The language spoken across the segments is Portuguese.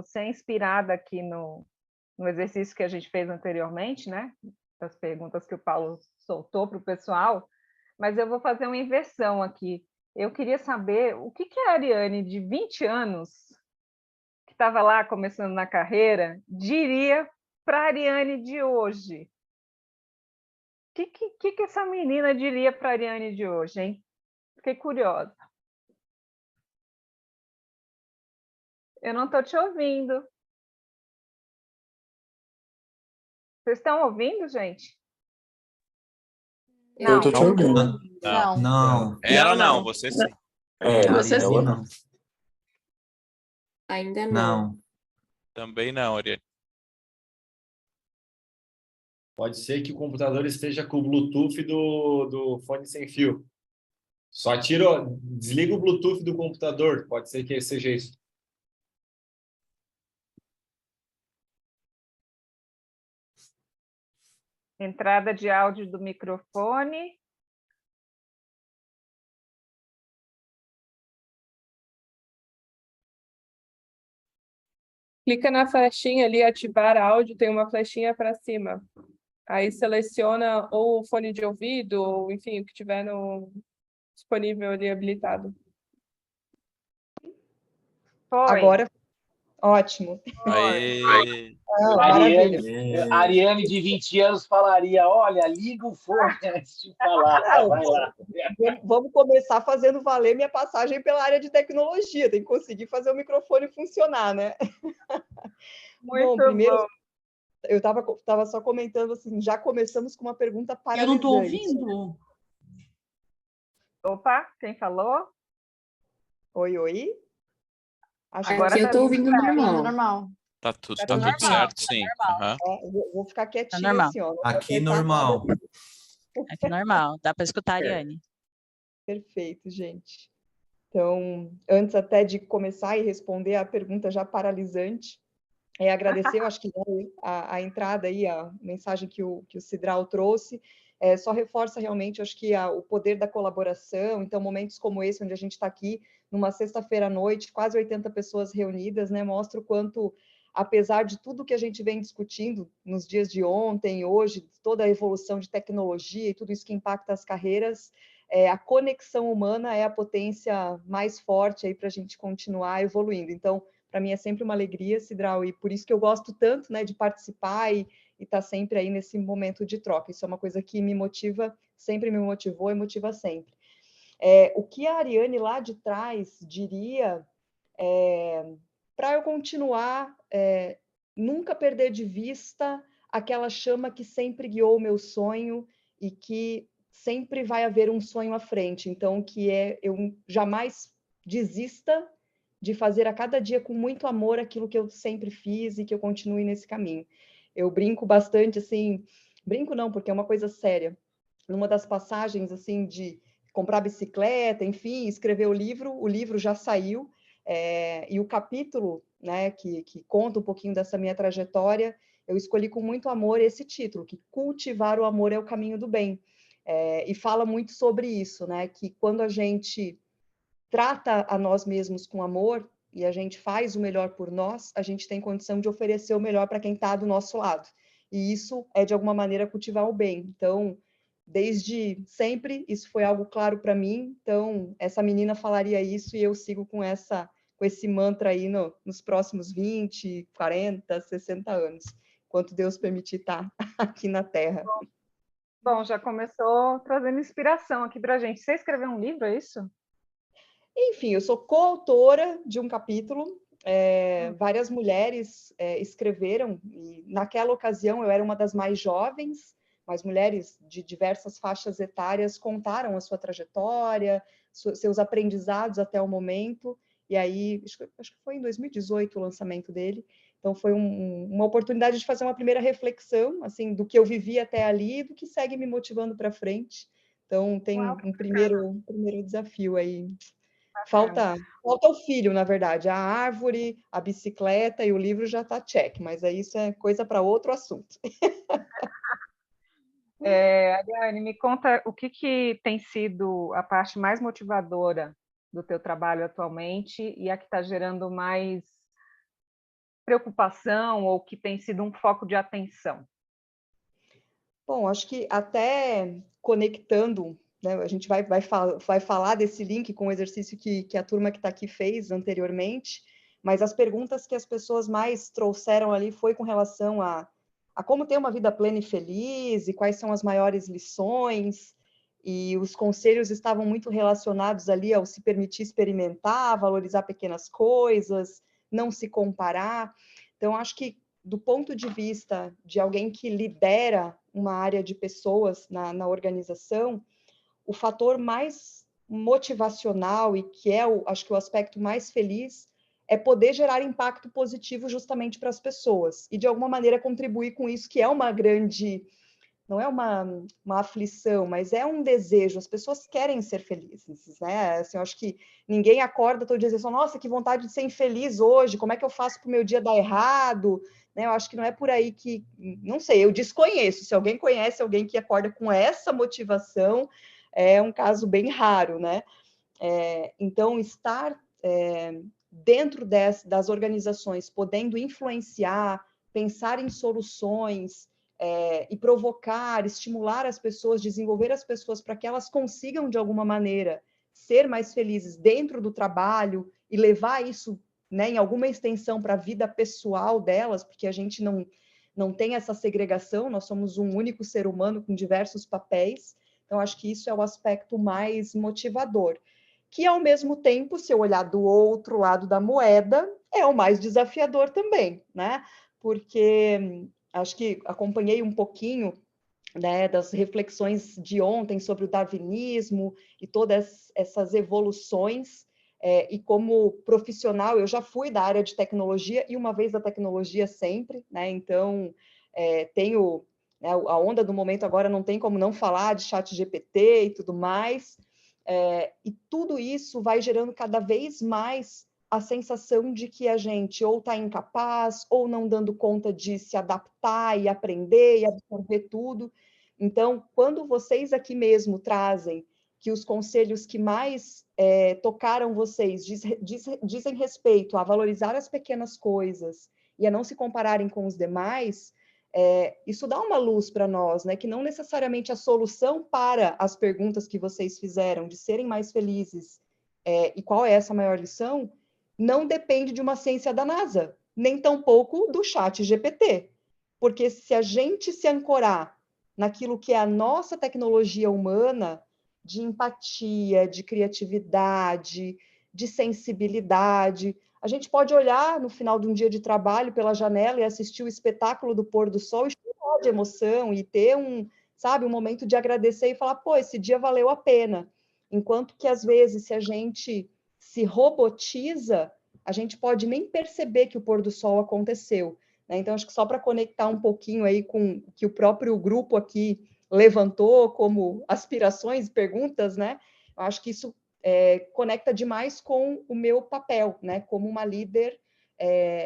você é inspirada aqui no exercício que a gente fez anteriormente, né? Das perguntas que o Paulo soltou para o pessoal, mas eu vou fazer uma inversão aqui. Eu queria saber o que a Ariane, de 20 anos, que estava lá começando na carreira, diria para a Ariane de hoje. O que essa menina diria para a Ariane de hoje, hein? Fiquei curiosa. Eu não estou te ouvindo. Vocês estão ouvindo, gente? Eu tô te Não. ouvindo. Não. Não. Ela não, Não. você sim. Você sim. Ela não. Ainda não. Não. Também não, Ariane. Pode ser que o computador esteja com o Bluetooth do fone sem fio. Só desliga o Bluetooth do computador. Pode ser que seja isso. Entrada de áudio do microfone. Clica na flechinha ali, ativar áudio, tem uma flechinha para cima. Aí seleciona ou o fone de ouvido, ou enfim, o que tiver disponível ali habilitado. Foi. Agora, ótimo. Aí. Maravilha. Ariane, de 20 anos, falaria: olha, liga o fone antes de falar. Não, Vai lá. vamos começar fazendo valer minha passagem pela área de tecnologia. Tem que conseguir fazer o microfone funcionar, né? Muito primeiro, bom. eu estava só comentando assim, já começamos com uma pergunta Eu paralisante. não estou ouvindo. Opa, quem falou? Oi? Aqui eu estou ouvindo normal. Tá tudo certo, sim. Uhum. Vou ficar quietinha normal. assim, ó. Aqui normal. Aqui normal. Dá para escutar a Ariane. Perfeito, gente. Então, antes até de começar e responder a pergunta já paralisante, agradecer, eu acho que a entrada aí, a mensagem que o Cidral trouxe, só reforça realmente, acho que o poder da colaboração. Então, momentos como esse, onde a gente está aqui, numa sexta-feira à noite, quase 80 pessoas reunidas, né, mostra o quanto, apesar de tudo que a gente vem discutindo nos dias de ontem, hoje, toda a evolução de tecnologia e tudo isso que impacta as carreiras, a conexão humana é a potência mais forte aí para a gente continuar evoluindo. Então, para mim é sempre uma alegria, Cidral, e por isso que eu gosto tanto, né, de participar e estar sempre aí nesse momento de troca. Isso é uma coisa que me motiva, sempre me motivou e motiva sempre. O que a Ariane lá de trás diria para eu continuar, nunca perder de vista aquela chama que sempre guiou o meu sonho e que sempre vai haver um sonho à frente. Então, eu jamais desista de fazer a cada dia com muito amor aquilo que eu sempre fiz e que eu continue nesse caminho. Eu brinco bastante, assim, brinco não, porque é uma coisa séria. Numa das passagens, assim, de comprar bicicleta, enfim, escrever o livro já saiu, e o capítulo, né, que conta um pouquinho dessa minha trajetória, eu escolhi com muito amor esse título, que cultivar o amor é o caminho do bem. E fala muito sobre isso, né, que quando a gente trata a nós mesmos com amor e a gente faz o melhor por nós, a gente tem condição de oferecer o melhor para quem está do nosso lado. E isso é, de alguma maneira, cultivar o bem. Então, desde sempre, isso foi algo claro para mim. Então, essa menina falaria isso e eu sigo com esse mantra aí nos próximos 20, 40, 60 anos, enquanto Deus permitir estar aqui na Terra. Bom, já começou trazendo inspiração aqui para a gente. Você escreveu um livro, é isso? Enfim, eu sou coautora de um capítulo, várias mulheres escreveram, e naquela ocasião eu era uma das mais jovens, mas mulheres de diversas faixas etárias contaram a sua trajetória, seus aprendizados até o momento, e aí, acho que foi em 2018 o lançamento dele, então foi uma oportunidade de fazer uma primeira reflexão, assim, do que eu vivi até ali e do que segue me motivando para frente. Então, tem um primeiro desafio aí. Falta o filho, na verdade, a árvore, a bicicleta e o livro já está check, mas aí isso é coisa para outro assunto. Ariane, me conta o que tem sido a parte mais motivadora do teu trabalho atualmente e a que está gerando mais preocupação ou que tem sido um foco de atenção? Bom, acho que até conectando, né, a gente vai falar desse link com o exercício que a turma que está aqui fez anteriormente, mas as perguntas que as pessoas mais trouxeram ali foi com relação a como ter uma vida plena e feliz, e quais são as maiores lições, e os conselhos estavam muito relacionados ali ao se permitir experimentar, valorizar pequenas coisas, não se comparar. Então, acho que do ponto de vista de alguém que lidera uma área de pessoas na organização, o fator mais motivacional e que é, acho que o aspecto mais feliz, é poder gerar impacto positivo justamente para as pessoas e, de alguma maneira, contribuir com isso, que é uma grande... Não é uma aflição, mas é um desejo. As pessoas querem ser felizes, né? Assim, eu acho que ninguém acorda todo dia e diz, nossa, que vontade de ser infeliz hoje, como é que eu faço para o meu dia dar errado? Né? Eu acho que não é por aí que... Não sei, eu desconheço. Se alguém conhece alguém que acorda com essa motivação, é um caso bem raro, né? Então, estar dentro das organizações, podendo influenciar, pensar em soluções, e provocar, estimular as pessoas, desenvolver as pessoas para que elas consigam, de alguma maneira, ser mais felizes dentro do trabalho e levar isso, né, em alguma extensão para a vida pessoal delas, porque a gente não tem essa segregação, nós somos um único ser humano com diversos papéis, então acho que isso é o aspecto mais motivador. Que, ao mesmo tempo, se eu olhar do outro lado da moeda, é o mais desafiador também, né? Porque acho que acompanhei um pouquinho, né, das reflexões de ontem sobre o darwinismo e todas essas evoluções, e como profissional, eu já fui da área de tecnologia, e uma vez da tecnologia sempre, né? Então, tenho... Né, a onda do momento agora não tem como não falar de ChatGPT e tudo mais, e tudo isso vai gerando cada vez mais a sensação de que a gente ou está incapaz, ou não dando conta de se adaptar e aprender e absorver tudo. Então, quando vocês aqui mesmo trazem que os conselhos que mais tocaram vocês dizem respeito a valorizar as pequenas coisas e a não se compararem com os demais, isso dá uma luz para nós, né? Que não necessariamente a solução para as perguntas que vocês fizeram, de serem mais felizes, e qual é essa maior lição, não depende de uma ciência da NASA, nem tampouco do ChatGPT. Porque se a gente se ancorar naquilo que é a nossa tecnologia humana, de empatia, de criatividade, de sensibilidade, a gente pode olhar no final de um dia de trabalho pela janela e assistir o espetáculo do pôr do sol e chorar de emoção e ter um momento de agradecer e falar, pô, esse dia valeu a pena. Enquanto que, às vezes, se a gente se robotiza, a gente pode nem perceber que o pôr do sol aconteceu, né? Então, acho que só para conectar um pouquinho aí com o que o próprio grupo aqui levantou como aspirações e perguntas, né? Eu acho que isso conecta demais com o meu papel, né? Como uma líder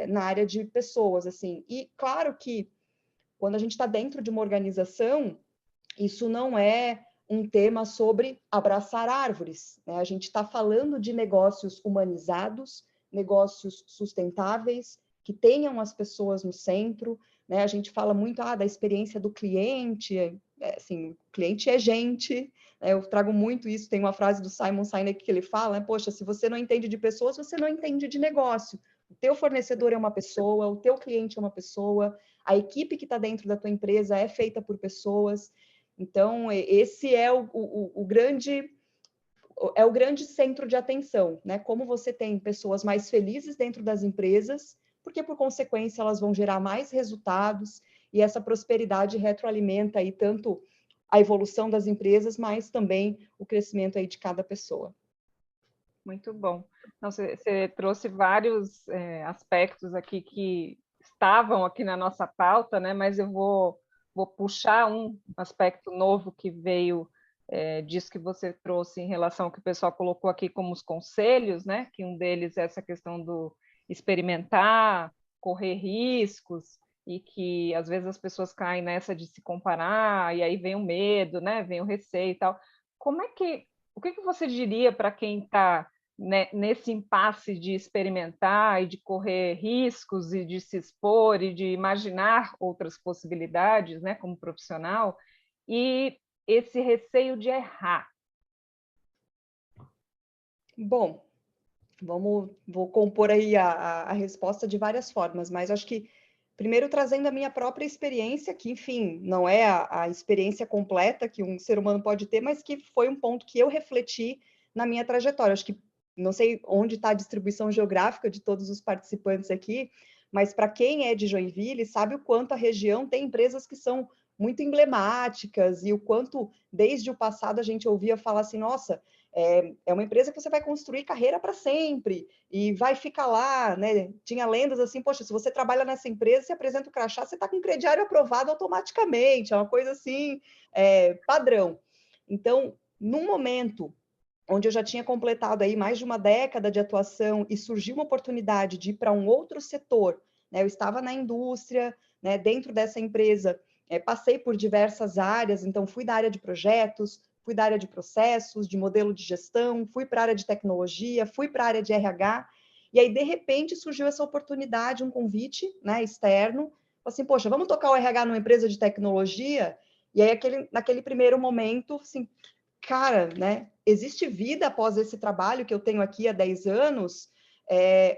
na área de pessoas, assim. E, claro que, quando a gente está dentro de uma organização, isso não é um tema sobre abraçar árvores, né? A gente está falando de negócios humanizados, negócios sustentáveis, que tenham as pessoas no centro, né? A gente fala muito da experiência do cliente, assim, o cliente é gente, né? Eu trago muito isso, tem uma frase do Simon Sinek que ele fala, né? Poxa, se você não entende de pessoas, você não entende de negócio. O teu fornecedor é uma pessoa, o teu cliente é uma pessoa, a equipe que está dentro da tua empresa é feita por pessoas. Então, esse é o grande centro de atenção, né? Como você tem pessoas mais felizes dentro das empresas, porque, por consequência, elas vão gerar mais resultados, e essa prosperidade retroalimenta aí tanto a evolução das empresas, mas também o crescimento aí de cada pessoa. Muito bom. Então, você trouxe vários aspectos aqui que estavam aqui na nossa pauta, né? Mas eu vou puxar um aspecto novo que veio disso que você trouxe em relação ao que o pessoal colocou aqui como os conselhos, né? Que um deles é essa questão do experimentar, correr riscos, e que às vezes as pessoas caem nessa de se comparar, e aí vem o medo, né? Vem o receio e tal. O que você diria para quem está nesse impasse de experimentar e de correr riscos e de se expor e de imaginar outras possibilidades, né, como profissional, e esse receio de errar? Bom, vou compor aí a resposta de várias formas, mas acho que primeiro trazendo a minha própria experiência, que, enfim, não é a experiência completa que um ser humano pode ter, mas que foi um ponto que eu refleti na minha trajetória. Acho que, não sei onde está a distribuição geográfica de todos os participantes aqui, mas para quem é de Joinville, sabe o quanto a região tem empresas que são muito emblemáticas e o quanto, desde o passado, a gente ouvia falar assim, nossa, é uma empresa que você vai construir carreira para sempre e vai ficar lá, né? Tinha lendas assim, poxa, se você trabalha nessa empresa, você apresenta o crachá, você está com o crediário aprovado automaticamente, é uma coisa assim, padrão. Então, num momento onde eu já tinha completado aí mais de uma década de atuação e surgiu uma oportunidade de ir para um outro setor, né? Eu estava na indústria, né? Dentro dessa empresa, passei por diversas áreas, então fui da área de projetos, fui da área de processos, de modelo de gestão, fui para a área de tecnologia, fui para a área de RH, e aí, de repente, surgiu essa oportunidade, um convite, né, externo, assim, poxa, vamos tocar o RH numa empresa de tecnologia? E aí, naquele primeiro momento, assim, cara, né, existe vida após esse trabalho que eu tenho aqui há 10 anos?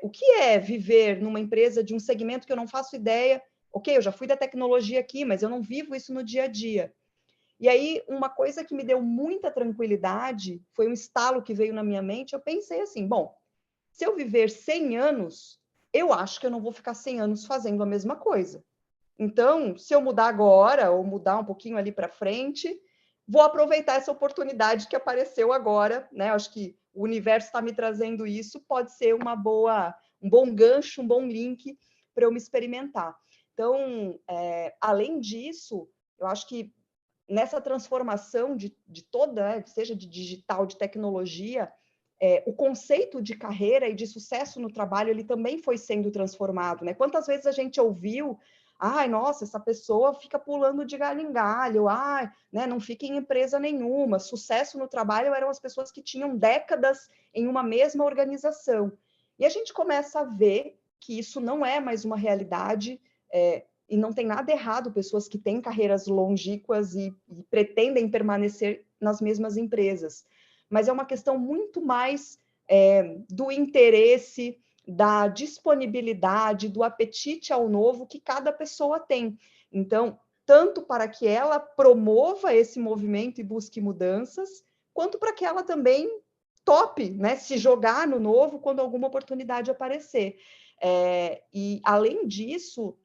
O que é viver numa empresa de um segmento que eu não faço ideia? Ok, eu já fui da tecnologia aqui, mas eu não vivo isso no dia a dia. E aí, uma coisa que me deu muita tranquilidade, foi um estalo que veio na minha mente, eu pensei assim, bom, se eu viver 100 anos, eu acho que eu não vou ficar 100 anos fazendo a mesma coisa. Então, se eu mudar agora, ou mudar um pouquinho ali para frente, vou aproveitar essa oportunidade que apareceu agora, né? Acho que o universo está me trazendo isso, pode ser um bom gancho, um bom link para eu me experimentar. Então, além disso, eu acho que nessa transformação de toda, né, seja de digital, de tecnologia, o conceito de carreira e de sucesso no trabalho, ele também foi sendo transformado, né? Quantas vezes a gente ouviu, ai, nossa, essa pessoa fica pulando de galho em galho, ai, né, não fica em empresa nenhuma. Sucesso no trabalho eram as pessoas que tinham décadas em uma mesma organização. E a gente começa a ver que isso não é mais uma realidade, e não tem nada errado pessoas que têm carreiras longínquas e pretendem permanecer nas mesmas empresas. Mas é uma questão muito mais do interesse, da disponibilidade, do apetite ao novo que cada pessoa tem. Então, tanto para que ela promova esse movimento e busque mudanças, quanto para que ela também tope, né, se jogar no novo quando alguma oportunidade aparecer. E, além disso,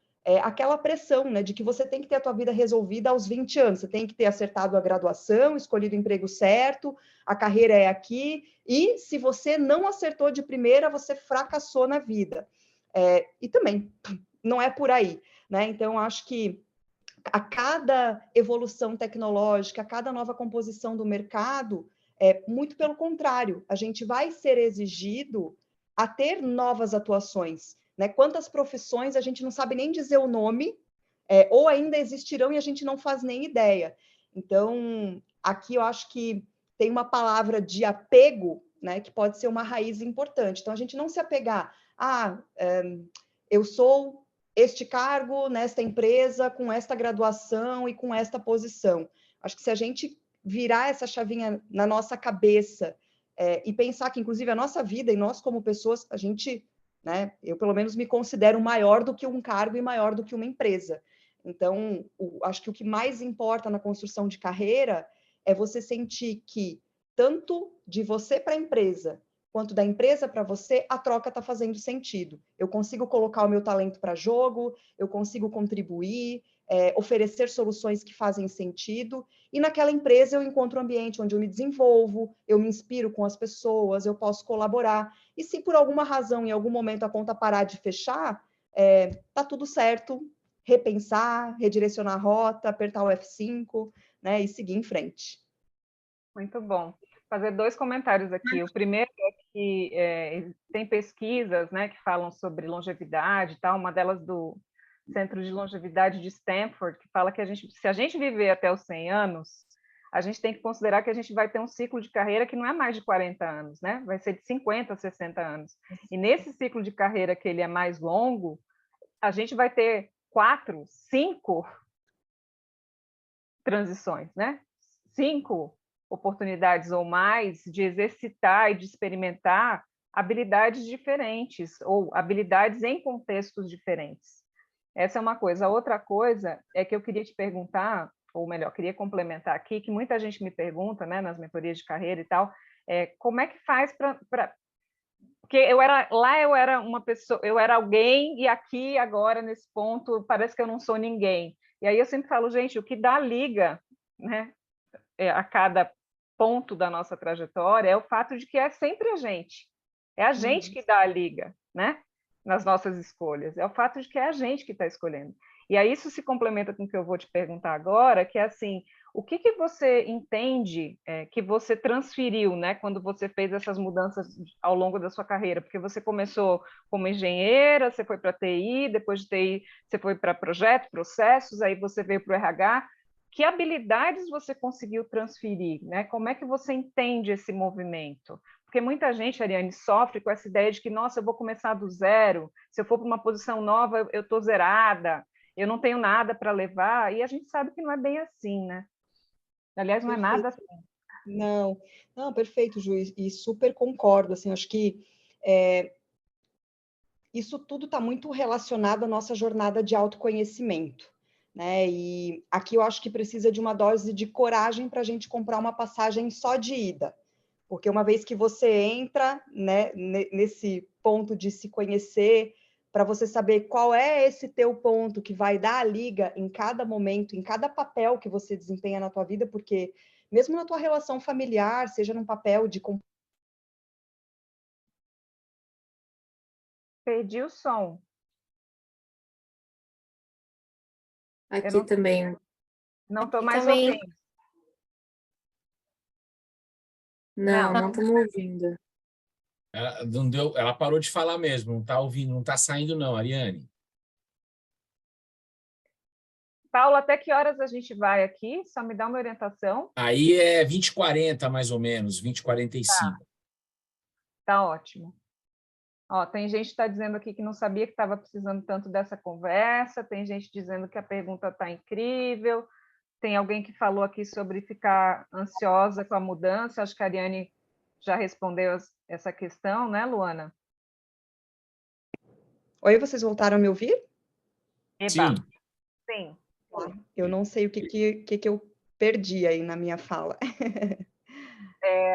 aquela pressão, né, de que você tem que ter a tua vida resolvida aos 20 anos, você tem que ter acertado a graduação, escolhido o emprego certo, a carreira é aqui, e se você não acertou de primeira, você fracassou na vida. E também, não é por aí, né? Então, acho que a cada evolução tecnológica, a cada nova composição do mercado, muito pelo contrário, a gente vai ser exigido a ter novas atuações, né? Quantas profissões a gente não sabe nem dizer o nome, ou ainda existirão e a gente não faz nem ideia. Então, aqui eu acho que tem uma palavra de apego, né, que pode ser uma raiz importante. Então, a gente não se apegar, eu sou este cargo nesta empresa, com esta graduação e com esta posição. Acho que se a gente virar essa chavinha na nossa cabeça e pensar que, inclusive, a nossa vida e nós como pessoas, a gente, né, eu pelo menos me considero maior do que um cargo e maior do que uma empresa. Então, acho que o que mais importa na construção de carreira é você sentir que, tanto de você para a empresa, quanto da empresa para você, a troca está fazendo sentido. Eu consigo colocar o meu talento para jogo, eu consigo contribuir, oferecer soluções que fazem sentido, e naquela empresa eu encontro um ambiente onde eu me desenvolvo, eu me inspiro com as pessoas, eu posso colaborar, e se por alguma razão, em algum momento, a conta parar de fechar, tá tudo certo, repensar, redirecionar a rota, apertar o F5, né, e seguir em frente. Muito bom. Fazer 2 comentários aqui. O primeiro é que tem pesquisas, né, que falam sobre longevidade e tal, uma delas do Centro de Longevidade de Stanford, que fala que se a gente viver até os 100 anos, a gente tem que considerar que a gente vai ter um ciclo de carreira que não é mais de 40 anos, né? Vai ser de 50, 60 anos. E nesse ciclo de carreira que ele é mais longo, a gente vai ter 4, 5 transições, né? 5 oportunidades ou mais de exercitar e de experimentar habilidades diferentes ou habilidades em contextos diferentes. Essa é uma coisa. A outra coisa é que eu queria te perguntar, ou melhor, queria complementar aqui, que muita gente me pergunta, né, nas mentorias de carreira e tal, como é que faz para... Porque eu era uma pessoa, eu era alguém, e aqui, agora, nesse ponto, parece que eu não sou ninguém. E aí eu sempre falo, gente, o que dá liga, né, a cada ponto da nossa trajetória é o fato de que é sempre a gente. É a gente que dá a liga, né, nas nossas escolhas. É o fato de que é a gente que está escolhendo. E aí isso se complementa com o que eu vou te perguntar agora, que é assim, o que você entende que você transferiu, né, quando você fez essas mudanças ao longo da sua carreira? Porque você começou como engenheira, você foi para TI, depois de TI você foi para projetos, processos, aí você veio para o RH. Que habilidades você conseguiu transferir, né? Como é que você entende esse movimento? Porque muita gente, Ariane, sofre com essa ideia de que, nossa, eu vou começar do zero, se eu for para uma posição nova, eu estou zerada, eu não tenho nada para levar, e a gente sabe que não é bem assim, né? Aliás, não é nada assim. Não, perfeito, Ju, e super concordo, assim, acho que isso tudo está muito relacionado à nossa jornada de autoconhecimento, né? E aqui eu acho que precisa de uma dose de coragem para a gente comprar uma passagem só de ida, porque uma vez que você entra, né, nesse ponto de se conhecer, para você saber qual é esse teu ponto que vai dar a liga em cada momento, em cada papel que você desempenha na tua vida, porque mesmo na tua relação familiar, seja num papel de... Perdi o som. Aqui também. Não estou mais ouvindo. Não estamos ouvindo. Ela parou de falar mesmo, não está ouvindo, não está saindo não, Ariane. Paulo, até que horas a gente vai aqui? Só me dá uma orientação. Aí é 20h40, mais ou menos, 20h45. Tá ótimo. Ó, tem gente que está dizendo aqui que não sabia que estava precisando tanto dessa conversa, tem gente dizendo que a pergunta está incrível, tem alguém que falou aqui sobre ficar ansiosa com a mudança, acho que a Ariane já respondeu essa questão, né, Luana? Oi, vocês voltaram a me ouvir? Eba. Sim. Eu não sei o que eu perdi aí na minha fala.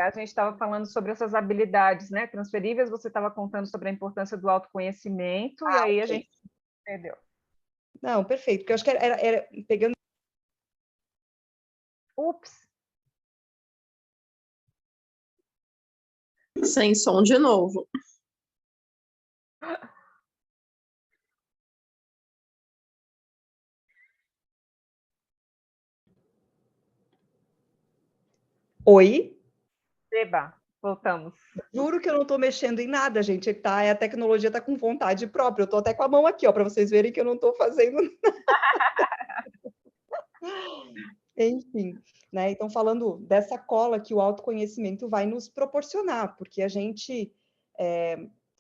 A gente estava falando sobre essas habilidades, né, transferíveis, você estava contando sobre a importância do autoconhecimento, e aí a gente perdeu. Não, perfeito, porque eu acho que era pegando... Ups! Sem som de novo. Oi? Eba, voltamos. Juro que eu não estou mexendo em nada, gente. A tecnologia está com vontade própria. Eu estou até com a mão aqui, ó, para vocês verem que eu não estou fazendo nada. Enfim, né? Então, falando dessa cola que o autoconhecimento vai nos proporcionar, porque a gente,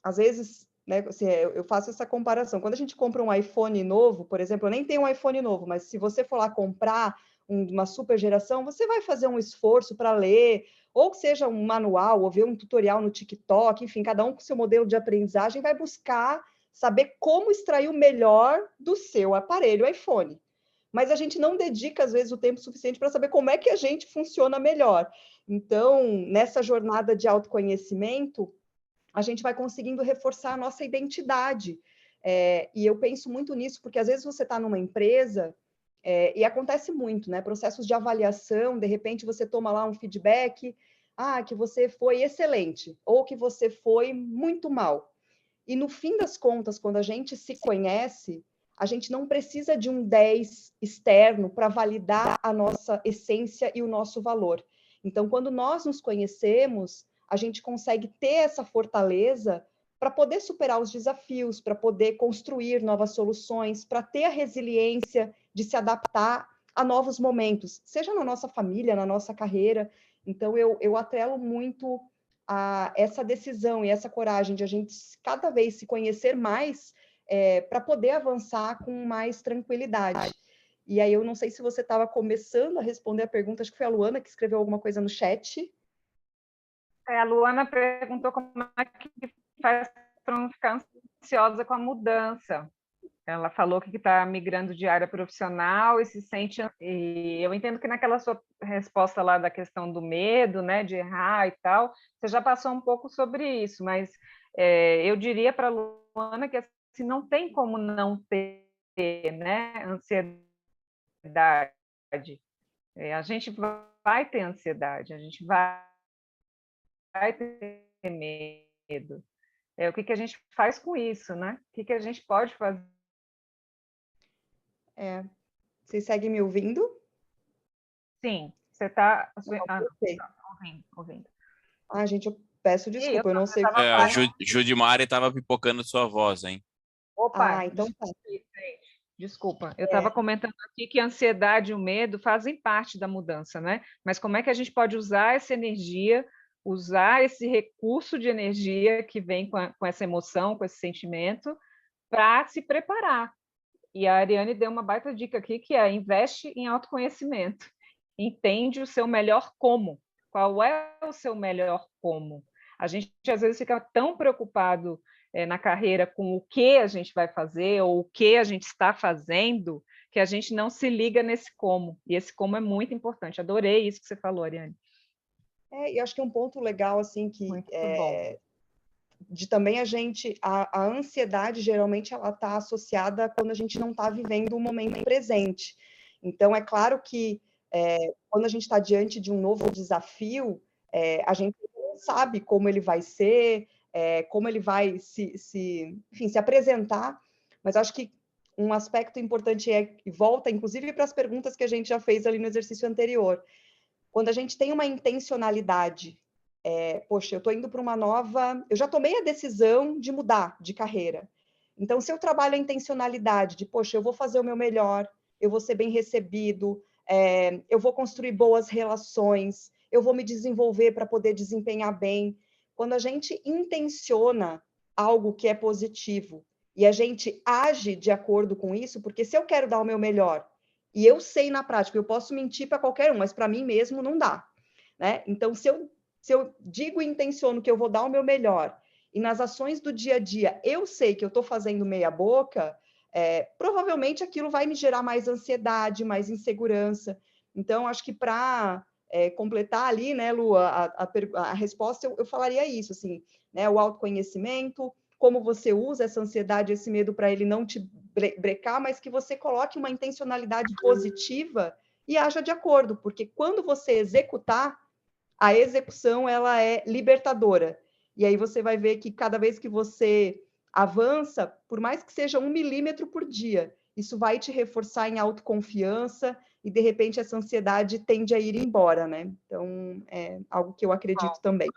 às vezes, né, assim, eu faço essa comparação. Quando a gente compra um iPhone novo, por exemplo, eu nem tenho um iPhone novo, mas se você for lá comprar uma super geração, você vai fazer um esforço para ler, ou que seja um manual, ou ver um tutorial no TikTok, enfim, cada um com seu modelo de aprendizagem vai buscar saber como extrair o melhor do seu aparelho iPhone. Mas a gente não dedica, às vezes, o tempo suficiente para saber como é que a gente funciona melhor. Então, nessa jornada de autoconhecimento, a gente vai conseguindo reforçar a nossa identidade. E eu penso muito nisso, porque às vezes você está numa empresa, e acontece muito, né? Processos de avaliação, de repente você toma lá um feedback, que você foi excelente, ou que você foi muito mal. E no fim das contas, quando a gente se conhece, a gente não precisa de um 10 externo para validar a nossa essência e o nosso valor. Então, quando nós nos conhecemos, a gente consegue ter essa fortaleza para poder superar os desafios, para poder construir novas soluções, para ter a resiliência de se adaptar a novos momentos, seja na nossa família, na nossa carreira. Então, eu atrelo muito a essa decisão e essa coragem de a gente cada vez se conhecer mais para poder avançar com mais tranquilidade. E aí, eu não sei se você estava começando a responder a pergunta, acho que foi a Luana que escreveu alguma coisa no chat. A Luana perguntou como é que faz para não ficar ansiosa com a mudança. Ela falou que está migrando de área profissional e se sente... E eu entendo que naquela sua resposta lá da questão do medo, né, de errar e tal, você já passou um pouco sobre isso, mas eu diria para a Luana que assim, não tem como não ter, né, ansiedade. A gente vai ter ansiedade, a gente vai ter medo. O que a gente faz com isso, né? O que a gente pode fazer? Vocês seguem me ouvindo? Sim, você está ouvindo. Gente, eu peço desculpa, eu não sei. A Judimari estava pipocando sua voz, hein? Opa, então tá. Desculpa, eu estava comentando aqui que a ansiedade e o medo fazem parte da mudança, né? Mas como é que a gente pode usar essa energia, usar esse recurso de energia que vem com essa emoção, com esse sentimento, para se preparar? E a Ariane deu uma baita dica aqui, que é investe em autoconhecimento. Entende o seu melhor como. Qual é o seu melhor como? A gente, às vezes, fica tão preocupado na carreira com o que a gente vai fazer ou o que a gente está fazendo, que a gente não se liga nesse como. E esse como é muito importante. Adorei isso que você falou, Ariane. E acho que é um ponto legal, assim, que de também a ansiedade, geralmente, ela está associada quando a gente não está vivendo o momento presente. Então, é claro que quando a gente está diante de um novo desafio, a gente não sabe como ele vai ser, como ele vai se apresentar, mas acho que um aspecto importante volta, inclusive, para as perguntas que a gente já fez ali no exercício anterior. Quando a gente tem uma intencionalidade, poxa, eu estou indo para uma nova... Eu já tomei a decisão de mudar de carreira. Então, se eu trabalho a intencionalidade de, poxa, eu vou fazer o meu melhor, eu vou ser bem recebido, eu vou construir boas relações, eu vou me desenvolver para poder desempenhar bem. Quando a gente intenciona algo que é positivo e a gente age de acordo com isso, porque se eu quero dar o meu melhor, e eu sei na prática, eu posso mentir para qualquer um, mas para mim mesmo não dá, né? Então, se eu digo e intenciono que eu vou dar o meu melhor, e nas ações do dia a dia eu sei que eu estou fazendo meia boca, provavelmente aquilo vai me gerar mais ansiedade, mais insegurança. Então, acho que para completar ali, né, Lu, a resposta, eu falaria isso, assim, né, o autoconhecimento, como você usa essa ansiedade, esse medo para ele não te brecar, mas que você coloque uma intencionalidade positiva e haja de acordo, porque quando você executar, a execução ela é libertadora. E aí você vai ver que cada vez que você avança, por mais que seja 1 milímetro por dia, isso vai te reforçar em autoconfiança e, de repente, essa ansiedade tende a ir embora, né? Então, é algo que eu acredito também.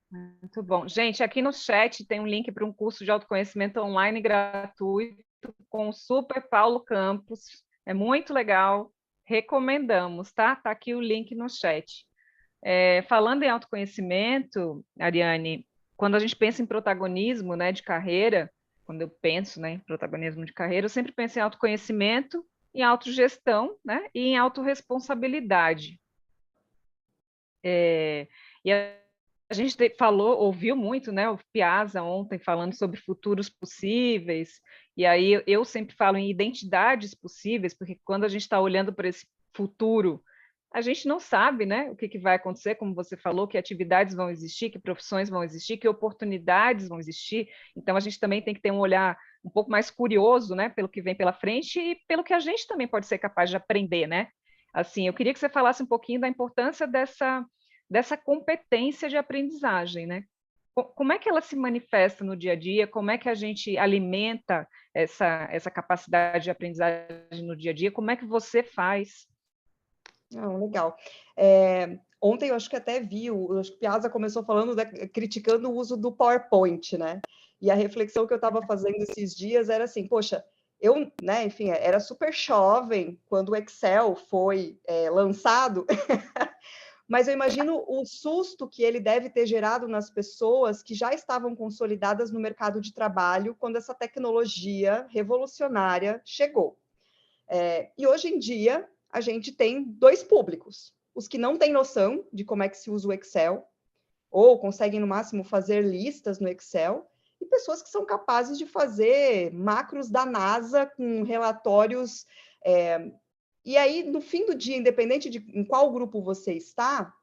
Muito bom. Gente, aqui no chat tem um link para um curso de autoconhecimento online gratuito com o Super Paulo Campos. É muito legal. Recomendamos, tá? Está aqui o link no chat. Falando em autoconhecimento, Ariane, quando a gente pensa em protagonismo, né, de carreira, quando eu penso, né, em protagonismo de carreira, eu sempre penso em autoconhecimento, em autogestão, né, e em autorresponsabilidade. E a gente ouviu muito, né, o Piazza ontem falando sobre futuros possíveis, e aí eu sempre falo em identidades possíveis, porque quando a gente está olhando para esse futuro, a gente não sabe, né, o que vai acontecer, como você falou, que atividades vão existir, que profissões vão existir, que oportunidades vão existir. Então, a gente também tem que ter um olhar um pouco mais curioso, né, pelo que vem pela frente e pelo que a gente também pode ser capaz de aprender, né? Assim, eu queria que você falasse um pouquinho da importância dessa competência de aprendizagem, né? Como é que ela se manifesta no dia a dia? Como é que a gente alimenta essa capacidade de aprendizagem no dia a dia? Como é que você faz? Legal. Ontem eu acho que até vi, acho que o Piazza começou falando, criticando o uso do PowerPoint, né? E a reflexão que eu estava fazendo esses dias era assim, poxa, Eu, né, enfim, era super jovem quando o Excel foi lançado, mas eu imagino o susto que ele deve ter gerado nas pessoas que já estavam consolidadas no mercado de trabalho quando essa tecnologia revolucionária chegou. E hoje em dia, a gente tem dois públicos. Os que não têm noção de como é que se usa o Excel, ou conseguem, no máximo, fazer listas no Excel, e pessoas que são capazes de fazer macros da NASA com relatórios. E aí, no fim do dia, independente de em qual grupo você está,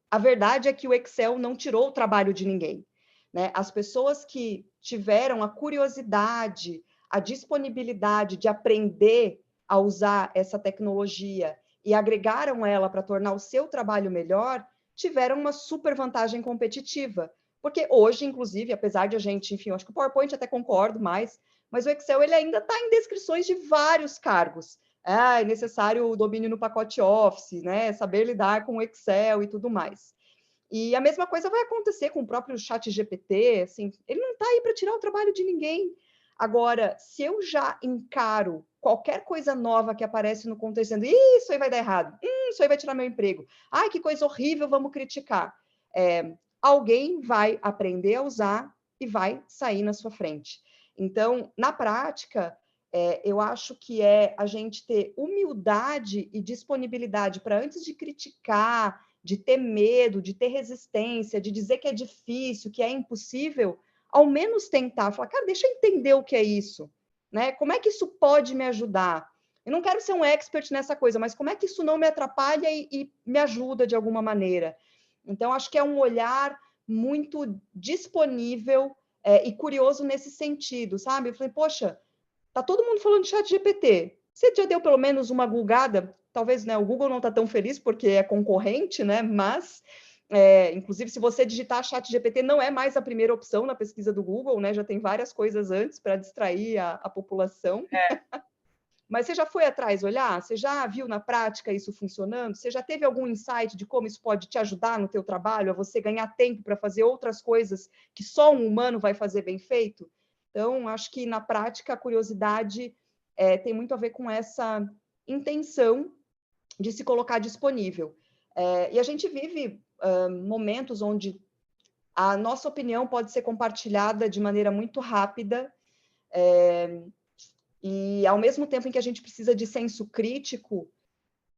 a verdade é que o Excel não tirou o trabalho de ninguém, né? As pessoas que tiveram a curiosidade, a disponibilidade de aprender a usar essa tecnologia e agregaram ela para tornar o seu trabalho melhor, tiveram uma super vantagem competitiva. Porque hoje, inclusive, apesar de a gente, enfim, eu acho que o PowerPoint até concordo mais, mas o Excel ele ainda está em descrições de vários cargos. É necessário o domínio no pacote Office, né? Saber lidar com o Excel e tudo mais. E a mesma coisa vai acontecer com o próprio ChatGPT, assim, ele não está aí para tirar o trabalho de ninguém. Agora, se eu já encaro qualquer coisa nova que aparece no contexto, dizendo, isso aí vai dar errado, isso aí vai tirar meu emprego, ai, que coisa horrível, vamos criticar. Alguém vai aprender a usar e vai sair na sua frente. Então, na prática, eu acho que é a gente ter humildade e disponibilidade para, antes de criticar, de ter medo, de ter resistência, de dizer que é difícil, que é impossível, ao menos tentar, falar, cara, deixa eu entender o que é isso, né? Como é que isso pode me ajudar? Eu não quero ser um expert nessa coisa, mas como é que isso não me atrapalha e me ajuda de alguma maneira? Então, acho que é um olhar muito disponível e curioso nesse sentido, sabe? Eu falei, poxa, tá todo mundo falando de ChatGPT. Você já deu pelo menos uma googada? Talvez, né, o Google não está tão feliz porque é concorrente, né? Mas, inclusive, se você digitar ChatGPT, não é mais a primeira opção na pesquisa do Google, né? Já tem várias coisas antes para distrair a população. Mas você já foi atrás olhar? Você já viu na prática isso funcionando? Você já teve algum insight de como isso pode te ajudar no teu trabalho, a você ganhar tempo para fazer outras coisas que só um humano vai fazer bem feito? Então, acho que na prática a curiosidade tem muito a ver com essa intenção de se colocar disponível. E a gente vive momentos onde a nossa opinião pode ser compartilhada de maneira muito rápida, e ao mesmo tempo em que a gente precisa de senso crítico,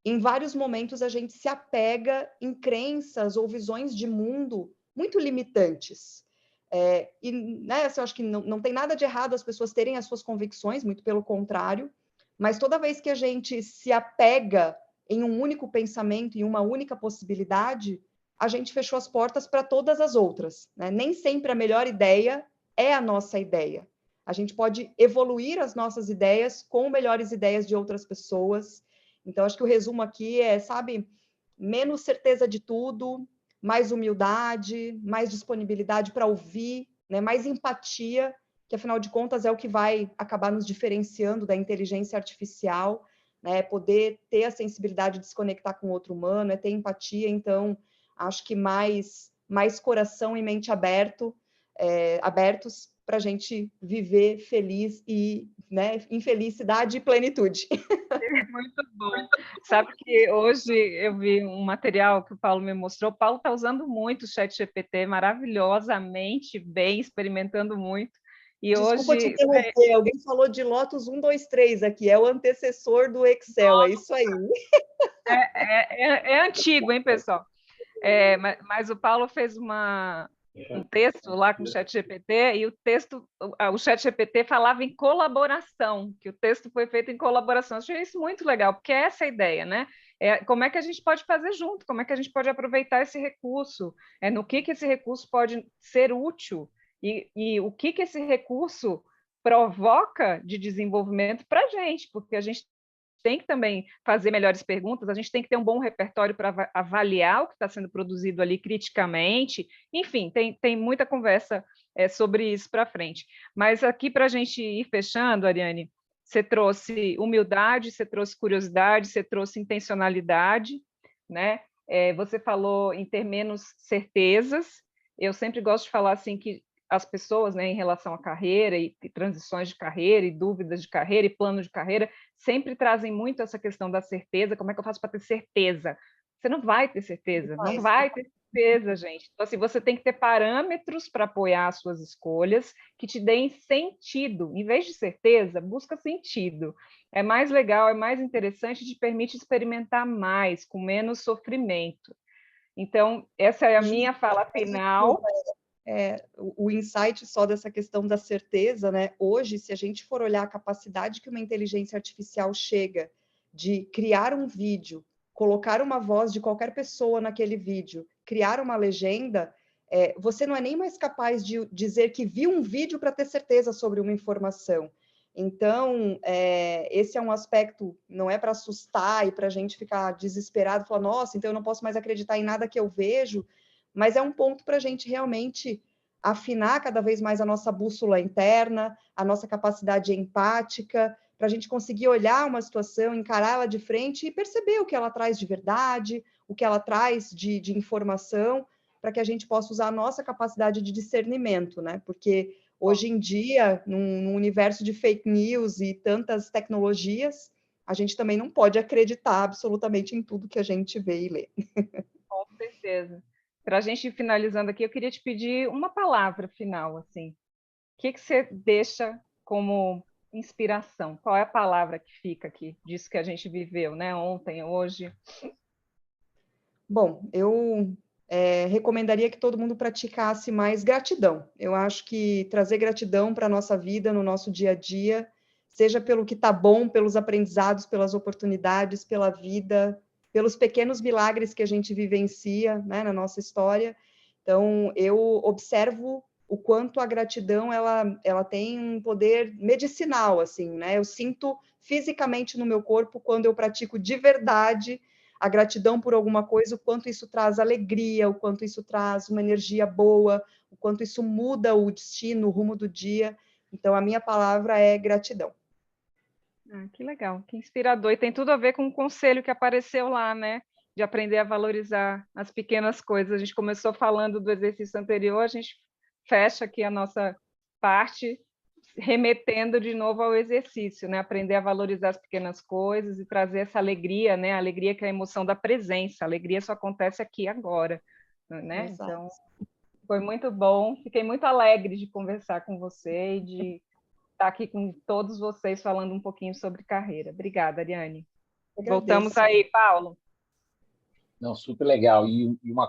em vários momentos a gente se apega em crenças ou visões de mundo muito limitantes. E né, assim, eu acho que não tem nada de errado as pessoas terem as suas convicções, muito pelo contrário, mas toda vez que a gente se apega em um único pensamento, em uma única possibilidade, a gente fechou as portas para todas as outras, né? Nem sempre a melhor ideia é a nossa ideia. A gente pode evoluir as nossas ideias com melhores ideias de outras pessoas. Então, acho que o resumo aqui é, sabe, menos certeza de tudo, mais humildade, mais disponibilidade para ouvir, né? Mais empatia, que afinal de contas é o que vai acabar nos diferenciando da inteligência artificial, né? Poder ter a sensibilidade de se conectar com outro humano, ter empatia. Então, acho que mais coração e mente abertos para a gente viver feliz e, né, em felicidade e plenitude. Muito bom. Sabe que hoje eu vi um material que o Paulo me mostrou. O Paulo está usando muito o ChatGPT, maravilhosamente bem, experimentando muito. E Desculpa hoje... te interromper, alguém falou de Lotus 123 aqui, é o antecessor do Excel, é isso aí. É antigo, hein, pessoal? Mas o Paulo fez um texto lá com o ChatGPT e o ChatGPT falava em colaboração, que o texto foi feito em colaboração. Eu achei isso muito legal, porque é essa a ideia, né? Como é que a gente pode fazer junto, como é que a gente pode aproveitar esse recurso, no que esse recurso pode ser útil e o que esse recurso provoca de desenvolvimento para a gente, porque a gente tem que também fazer melhores perguntas, a gente tem que ter um bom repertório para avaliar o que está sendo produzido ali criticamente, enfim, tem muita conversa sobre isso para frente. Mas aqui, para a gente ir fechando, Ariane, você trouxe humildade, você trouxe curiosidade, você trouxe intencionalidade, né? Você falou em ter menos certezas. Eu sempre gosto de falar assim que as pessoas, né, em relação à carreira e transições de carreira e dúvidas de carreira e plano de carreira, sempre trazem muito essa questão da certeza. Como é que eu faço para ter certeza? Você não vai ter certeza, não vai ter certeza, gente. Então, assim, você tem que ter parâmetros para apoiar as suas escolhas que te deem sentido. Em vez de certeza, busca sentido. É mais legal, é mais interessante, te permite experimentar mais, com menos sofrimento. Então, essa é a minha fala final. O insight só dessa questão da certeza, né? Hoje, se a gente for olhar a capacidade que uma inteligência artificial chega de criar um vídeo, colocar uma voz de qualquer pessoa naquele vídeo, criar uma legenda, você não é nem mais capaz de dizer que viu um vídeo para ter certeza sobre uma informação. Então, esse é um aspecto, não é para assustar e para a gente ficar desesperado, falar, nossa, então eu não posso mais acreditar em nada que eu vejo, mas é um ponto para a gente realmente afinar cada vez mais a nossa bússola interna, a nossa capacidade empática, para a gente conseguir olhar uma situação, encará-la de frente e perceber o que ela traz de verdade, o que ela traz de informação, para que a gente possa usar a nossa capacidade de discernimento, né? Porque hoje em dia, num universo de fake news e tantas tecnologias, a gente também não pode acreditar absolutamente em tudo que a gente vê e lê. Com certeza. Para a gente ir finalizando aqui, eu queria te pedir uma palavra final, assim. O que você deixa como inspiração? Qual é a palavra que fica aqui disso que a gente viveu, né? Ontem, hoje? Bom, eu recomendaria que todo mundo praticasse mais gratidão. Eu acho que trazer gratidão para a nossa vida, no nosso dia a dia, seja pelo que está bom, pelos aprendizados, pelas oportunidades, pela vida, pelos pequenos milagres que a gente vivencia, né, na nossa história. Então, eu observo o quanto a gratidão ela tem um poder medicinal, assim, né? Eu sinto fisicamente no meu corpo quando eu pratico de verdade a gratidão por alguma coisa, o quanto isso traz alegria, o quanto isso traz uma energia boa, o quanto isso muda o destino, o rumo do dia. Então, a minha palavra é gratidão. Que legal, que inspirador. E tem tudo a ver com o conselho que apareceu lá, né? De aprender a valorizar as pequenas coisas. A gente começou falando do exercício anterior, a gente fecha aqui a nossa parte remetendo de novo ao exercício, né? Aprender a valorizar as pequenas coisas e trazer essa alegria, né? A alegria que é a emoção da presença. A alegria só acontece aqui agora, né? Exato. Então, foi muito bom. Fiquei muito alegre de conversar com você e de estar aqui com todos vocês falando um pouquinho sobre carreira. Obrigada, Ariane. Voltamos aí, Paulo. Não, super legal. E uma